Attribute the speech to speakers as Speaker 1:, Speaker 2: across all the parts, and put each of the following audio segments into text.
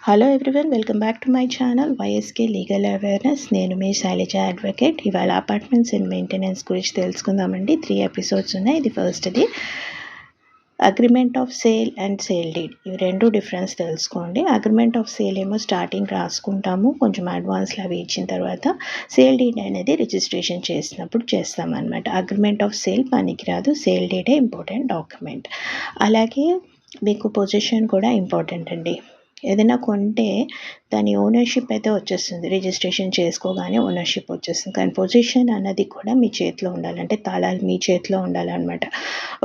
Speaker 1: Hello everyone, welcome back to my channel YSK legal awareness. నేను మీ Shailaja advocate. ఇవాళ apartments and maintenance గురించి తెలుసుకుందామండి. 3 ఎపిసోడ్స్ ఉన్నాయి. ఇది ఫస్ట్ది agreement of sale and sale deed. ఇవి రెండు డిఫరెన్స్ తెలుసుకోండి. అగ్రిమెంట్ ఆఫ్ సేల్ ఏమో స్టార్టింగ్ రాసుకుంటాము, కొంచెం అడ్వాన్స్లో అవి ఇచ్చిన తర్వాత సేల్ డీడ్ అనేది రిజిస్ట్రేషన్ చేసినప్పుడు చేస్తామన్నమాట. అగ్రిమెంట్ ఆఫ్ సేల్ పనికిరాదు, సేల్ డీడే ఇంపార్టెంట్ డాక్యుమెంట్. అలాగే మీకు పొజిషన్ కూడా ఇంపార్టెంట్ అండి. ఏదైనా కొంటే దాని ఓనర్షిప్ అయితే వచ్చేస్తుంది, రిజిస్ట్రేషన్ చేసుకోగానే ఓనర్షిప్ వచ్చేస్తుంది. కానీ పొజిషన్ అన్నది కూడా మీ చేతిలో ఉండాలి, అంటే తాళాలు మీ చేతిలో ఉండాలన్నమాట.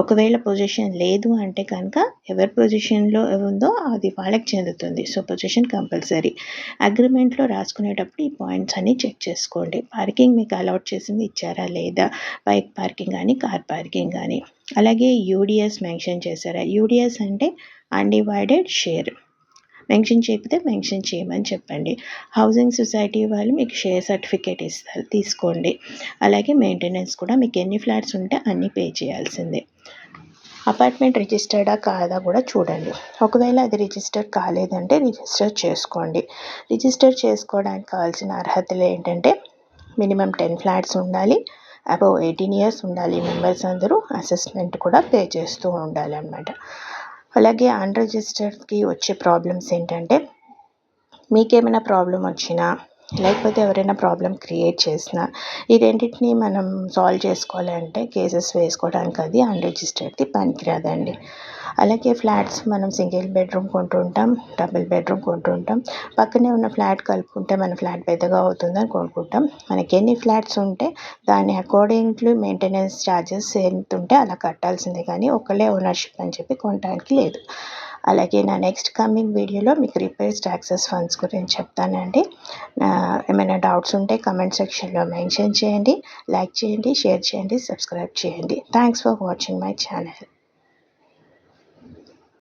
Speaker 1: ఒకవేళ పొజిషన్ లేదు అంటే కనుక ఎవరి పొజిషన్లో ఉందో అది వాళ్ళకి చెందుతుంది. So position compulsory. అగ్రిమెంట్లో రాసుకునేటప్పుడు ఈ పాయింట్స్ అన్నీ చెక్ చేసుకోండి. పార్కింగ్ మీకు అలాట్ చేసింది ఇచ్చారా లేదా, బైక్ పార్కింగ్ కానీ కార్ పార్కింగ్ కానీ. అలాగే యూడిఎస్ మెన్షన్ చేశారా. యూడిఎస్ అంటే అన్డివైడెడ్ షేర్. మెన్షన్ చేయకపోతే మెన్షన్ చేయమని చెప్పండి. హౌసింగ్ సొసైటీ వాళ్ళు మీకు షేర్ సర్టిఫికేట్ ఇస్తారు, తీసుకోండి. అలాగే మెయింటెనెన్స్ కూడా మీకు ఎన్ని ఫ్లాట్స్ ఉంటే అన్నీ పే చేయాల్సిందే. అపార్ట్మెంట్ రిజిస్టర్డా కాదా కూడా చూడండి. ఒకవేళ అది రిజిస్టర్ కాలేదంటే రిజిస్టర్ చేసుకోండి. రిజిస్టర్ చేసుకోవడానికి కావాల్సిన అర్హతలు ఏంటంటే మినిమం 10 ఫ్లాట్స్ ఉండాలి, అబవ్ 18 years ఉండాలి మెంబర్స్ అందరూ, అసెస్మెంట్ కూడా పే చేస్తూ ఉండాలన్నమాట. అలాగే అన్రిజిస్టర్డ్కి వచ్చే ప్రాబ్లమ్స్ ఏంటంటే మీకేమైనా ప్రాబ్లం వచ్చినా లేకపోతే ఎవరైనా ప్రాబ్లం క్రియేట్ చేసినా ఈ రెండింటిని మనం సాల్వ్ చేసుకోవాలంటే కేసెస్ వేసుకోవడానికి అది అన్రిజిస్టర్డ్ది పనికిరాదండి. అలాగే ఫ్లాట్స్ మనం సింగిల్ బెడ్రూమ్ కొంటుంటాం, డబుల్ బెడ్రూమ్ కొంటుంటాం. పక్కనే ఉన్న ఫ్లాట్ కలుపుకుంటే మన ఫ్లాట్ పెద్దగా అవుతుందని కొనుక్కుంటాం. మనకి ఎన్ని ఫ్లాట్స్ ఉంటే దాన్ని అకార్డింగ్లీ మెయింటెనెన్స్ ఛార్జెస్ ఎంత ఉంటే అలా కట్టాల్సిందే, కానీ ఒకళ్ళే ఓనర్షిప్ అని చెప్పి కొనడానికి లేదు. అలాగే నా నెక్స్ట్ కమింగ్ వీడియోలో మీకు రిపేర్స్ ట్యాక్సెస్ ఫండ్స్ గురించి చెప్తానండి. ఏమైనా డౌట్స్ ఉంటే కమెంట్ సెక్షన్లో మెన్షన్ చేయండి. లైక్ చేయండి, షేర్ చేయండి, సబ్స్క్రైబ్ చేయండి. Thanks for watching my channel.